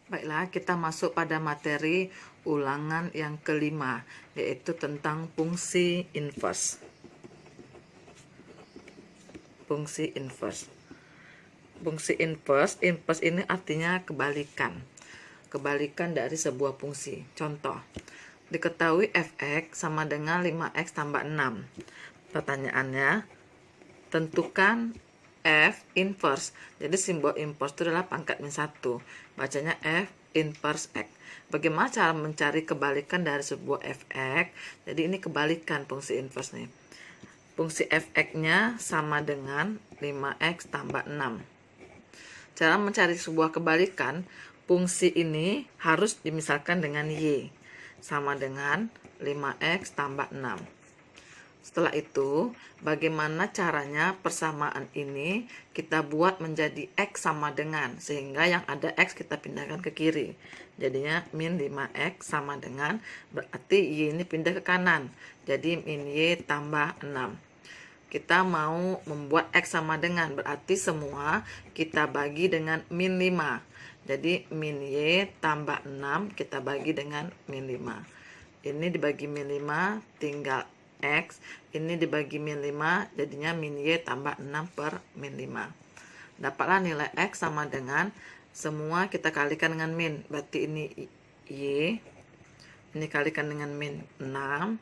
Baiklah, kita masuk pada materi ulangan yang kelima, yaitu tentang fungsi inverse. Fungsi inverse. Fungsi inverse ini artinya kebalikan. Kebalikan dari sebuah fungsi. Contoh, diketahui f(x) sama dengan 5x tambah 6. Pertanyaannya, tentukan f inverse. Jadi simbol inverse itu adalah pangkat min 1. Bacanya f inverse x. Bagaimana cara mencari kebalikan dari sebuah fx? Jadi ini kebalikan fungsi inverse nih. Fungsi fx-nya sama dengan 5x tambah 6. Cara mencari sebuah kebalikan, fungsi ini harus dimisalkan dengan y. Sama dengan 5x tambah 6. Setelah itu, bagaimana caranya persamaan ini kita buat menjadi x sama dengan, sehingga yang ada x kita pindahkan ke kiri. Jadinya min 5x sama dengan, berarti y ini pindah ke kanan. Jadi min y tambah 6. Kita mau membuat x sama dengan, berarti semua kita bagi dengan min 5. Jadi min y tambah 6 kita bagi dengan min 5. Ini dibagi min 5 tinggal x, ini dibagi min 5 jadinya min y tambah 6 per min 5. Dapatlah nilai x sama dengan, semua kita kalikan dengan min, berarti ini y, ini kalikan dengan min 6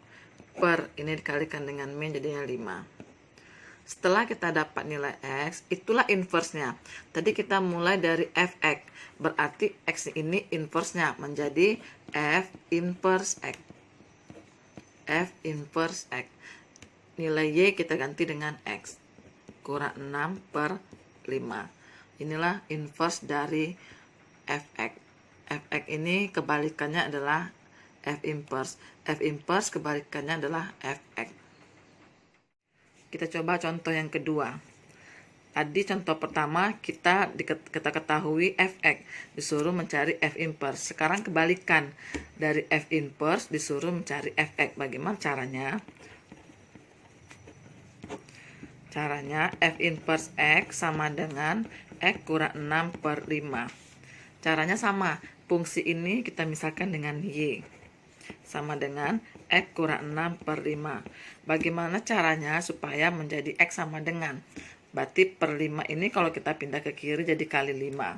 per ini dikalikan dengan min jadinya 5. Setelah kita dapat nilai x, itulah inverse-nya. Tadi kita mulai dari fx, berarti x ini inverse-nya menjadi f inverse x. F inverse x. Nilai y kita ganti dengan x. Kurang 6 per 5. Inilah inverse dari fx. Fx ini kebalikannya adalah f inverse. F inverse kebalikannya adalah fx. Kita coba contoh yang kedua. Tadi contoh pertama kita ketahui fx, disuruh mencari f inverse. Sekarang kebalikan, dari f inverse disuruh mencari fx. Bagaimana caranya? Caranya f inverse x sama dengan x kurang 6 per 5. Caranya sama, fungsi ini kita misalkan dengan y. Sama dengan x kurang 6 per 5. Bagaimana caranya supaya menjadi x sama dengan? Berarti per 5 ini kalau kita pindah ke kiri jadi kali 5.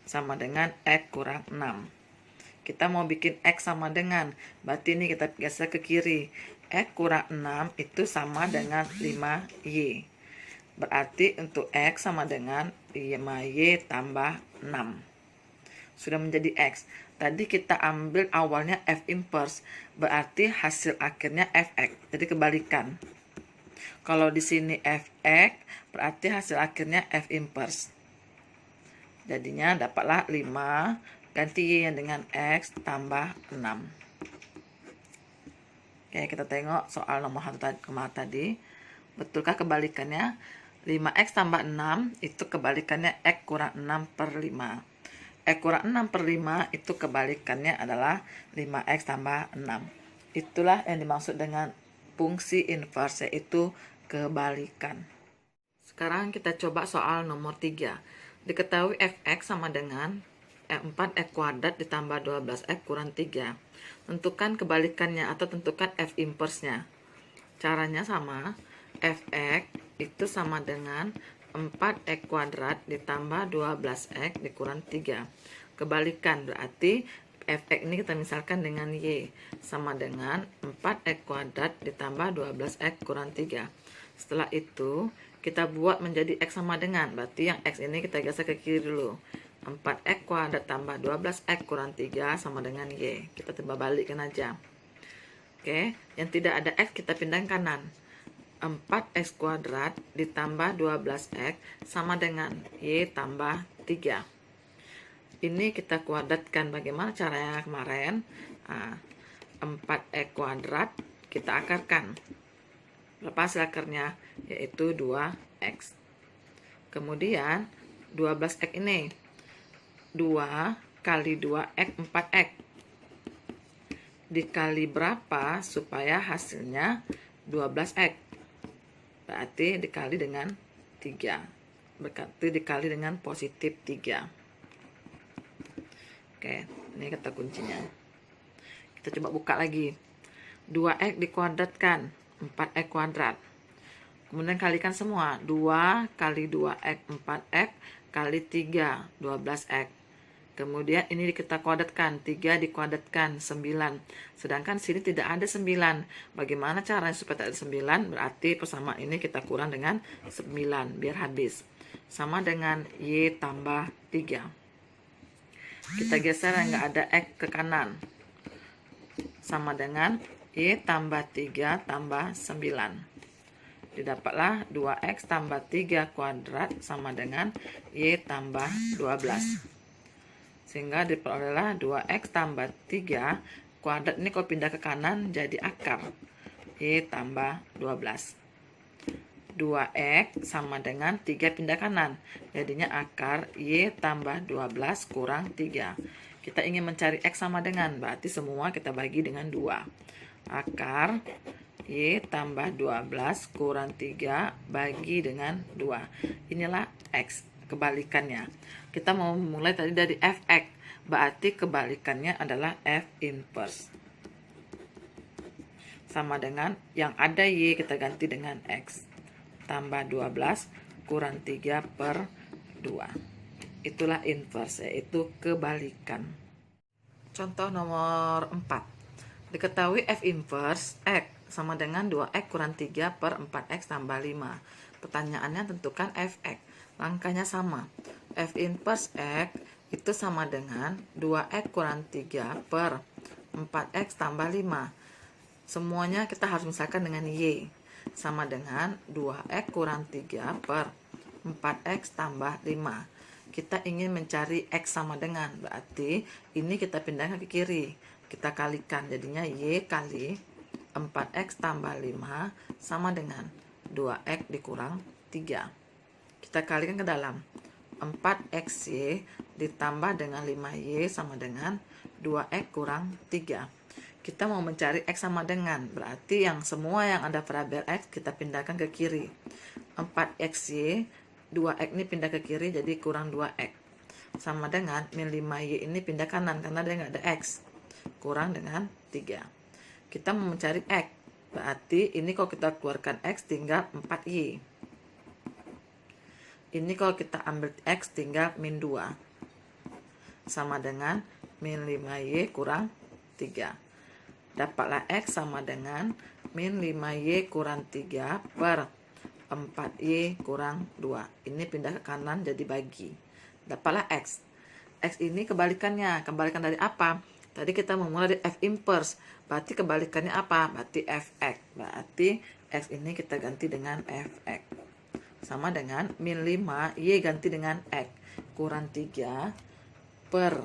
Sama dengan x kurang 6. Kita mau bikin x sama dengan, berarti ini kita geser ke kiri. X kurang 6 itu sama dengan 5y. Berarti untuk x sama dengan 5y tambah 6. Sudah menjadi x. Tadi kita ambil awalnya f inverse, berarti hasil akhirnya fx. Jadi kebalikan. Kalau di sini fx, berarti hasil akhirnya f inverse. Jadinya dapatlah 5 ganti y yang dengan x tambah 6. Oke, kita tengok soal nomor 1 kemarin tadi. Betulkah kebalikannya? 5x tambah 6 itu kebalikannya x kurang 6 per 5. X kurang 6 per 5 itu kebalikannya adalah 5x tambah 6. Itulah yang dimaksud dengan fungsi inverse, yaitu kebalikan. Sekarang kita coba soal nomor 3. Diketahui fx sama dengan 4x kuadrat ditambah 12x kurang 3. Tentukan kebalikannya atau tentukan f inverse-nya. Caranya sama, fx itu sama dengan 4x kuadrat ditambah 12x dikurang 3. Kebalikan berarti fx ini kita misalkan dengan y. Sama dengan 4x kuadrat ditambah 12x kurang 3. Setelah itu kita buat menjadi x sama dengan. Berarti yang x ini kita geser ke kiri dulu. 4x kuadrat tambah 12x kurang 3 sama dengan y. Kita coba balikkan aja. Oke, yang tidak ada x kita pindah ke kanan. 4x kuadrat ditambah 12x sama dengan y tambah 3. Ini kita kuadratkan. Bagaimana caranya kemarin? 4x kuadrat kita akarkan. Berapa hasil akarnya? Yaitu 2x. Kemudian 12x ini 2 kali 2x 4x. Dikali berapa supaya hasilnya 12x? Berarti dikali dengan 3. Berarti dikali dengan positif 3. Oke, ini kata kuncinya. Kita coba buka lagi. 2x dikuadratkan, 4x kuadrat. Kemudian kalikan semua. 2 kali 2x, 4x, kali 3, 12x. Kemudian ini kita kuadratkan, 3 dikuadratkan, 9. Sedangkan sini tidak ada 9. Bagaimana caranya supaya tak ada 9? Berarti persamaan ini kita kurang dengan 9, biar habis. Sama dengan Y tambah 3. Kita geser yang nggak ada X ke kanan. Sama dengan Y tambah 3 tambah 9. Didapatlah 2x tambah 3 kuadrat sama dengan Y tambah 12. Sehingga diperolehlah 2x tambah 3 kuadrat. Ini kalau pindah ke kanan jadi akar Y tambah 12. 2x sama dengan 3 pindah kanan. Jadinya akar Y tambah 12 kurang 3. Kita ingin mencari X sama dengan, berarti semua kita bagi dengan 2. Akar Y tambah 12 kurang 3 bagi dengan 2. Inilah X, kebalikannya. Kita mau mulai tadi dari Fx, berarti kebalikannya adalah F inverse. Sama dengan yang ada Y kita ganti dengan X. Tambah 12 kurang 3 per 2. Itulah inverse, yaitu kebalikan. Contoh nomor 4. Diketahui F inverse X sama dengan 2x kurang 3 per 4x tambah 5. Pertanyaannya tentukan Fx. Langkahnya sama. F inverse X itu sama dengan 2x kurang 3 per 4x tambah 5. Semuanya kita harus misalkan dengan Y. Sama dengan 2x kurang 3 per 4x tambah 5. Kita ingin mencari X sama dengan, berarti ini kita pindahkan ke kiri. Kita kalikan, jadinya Y kali 4x tambah 5 sama dengan 2x dikurang 3. Kita kalikan ke dalam. 4xy ditambah dengan 5y sama dengan 2x kurang 3. Kita mau mencari X sama dengan, berarti yang semua yang ada variabel X kita pindahkan ke kiri. 4xy, 2x ini pindah ke kiri jadi kurang 2x. Sama dengan min 5y ini pindah kanan karena dia nggak ada X. Kurang dengan 3. Kita mau mencari X, berarti ini kalau kita keluarkan X tinggal 4y. Ini kalau kita ambil X tinggal min 2. Sama dengan min 5y kurang 3. Dapatlah X sama dengan min 5y kurang 3 per 4y kurang 2. Ini pindah ke kanan jadi bagi. Dapatlah X. X ini kebalikannya. Kebalikan dari apa? Tadi kita memulai dari F inverse. Berarti kebalikannya apa? Berarti Fx. Berarti X ini kita ganti dengan Fx. Sama dengan min 5, Y ganti dengan X. Kurang 3 per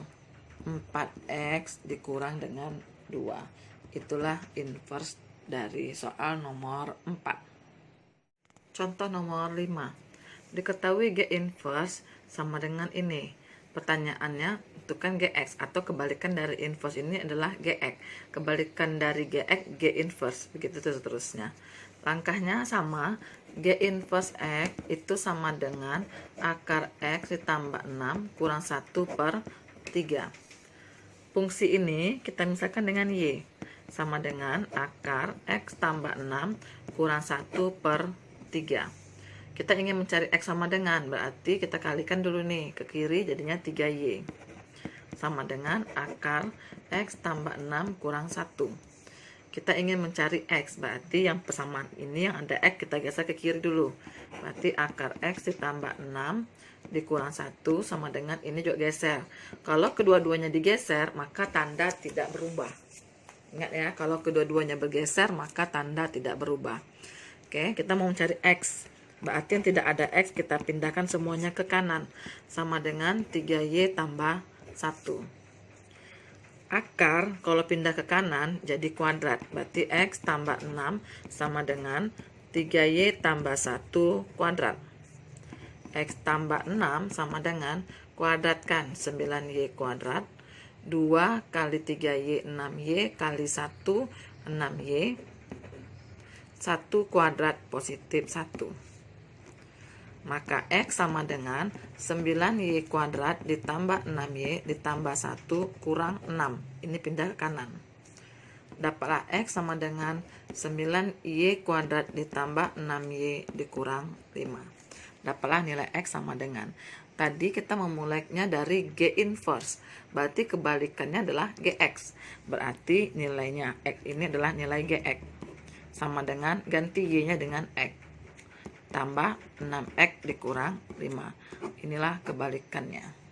4X dikurang dengan 2. Itulah inverse dari soal nomor 4. Contoh nomor 5. Diketahui G inverse sama dengan ini. Pertanyaannya, tentukan Gx atau kebalikan dari inverse ini adalah Gx. Kebalikan dari Gx, G inverse. Begitu seterusnya. Langkahnya sama. G inverse X itu sama dengan akar X ditambah 6 kurang 1 per 3. Fungsi ini kita misalkan dengan Y. Sama dengan akar X tambah 6 kurang 1 per 3. Kita ingin mencari X sama dengan, berarti kita kalikan dulu nih ke kiri jadinya 3Y. Sama dengan akar X tambah 6 kurang 1. Kita ingin mencari X, berarti yang persamaan ini yang ada X kita geser ke kiri dulu. Berarti akar X ditambah 6 dikurang 1 sama dengan ini juga geser. Kalau kedua-duanya digeser maka tanda tidak berubah. Ingat ya, kalau kedua-duanya bergeser maka tanda tidak berubah. Oke, kita mau mencari X. Berarti yang tidak ada X kita pindahkan semuanya ke kanan. Sama dengan 3Y tambah 1. Akar kalau pindah ke kanan jadi kuadrat. Berarti X tambah 6 sama dengan 3Y tambah 1 kuadrat. X tambah 6 sama dengan kuadratkan 9Y kuadrat. 2 kali 3Y 6Y kali 1 6Y. 1 kuadrat positif 1. Maka X sama dengan 9Y kuadrat ditambah 6Y ditambah 1 kurang 6. Ini pindah ke kanan. Dapatlah X sama dengan 9Y kuadrat ditambah 6Y dikurang 5. Dapatlah nilai X sama dengan. Tadi kita memulainya dari G inverse. Berarti kebalikannya adalah GX. Berarti nilainya X ini adalah nilai GX. Sama dengan ganti Y-nya dengan X. Tambah 6X dikurang 5. Inilah kebalikannya.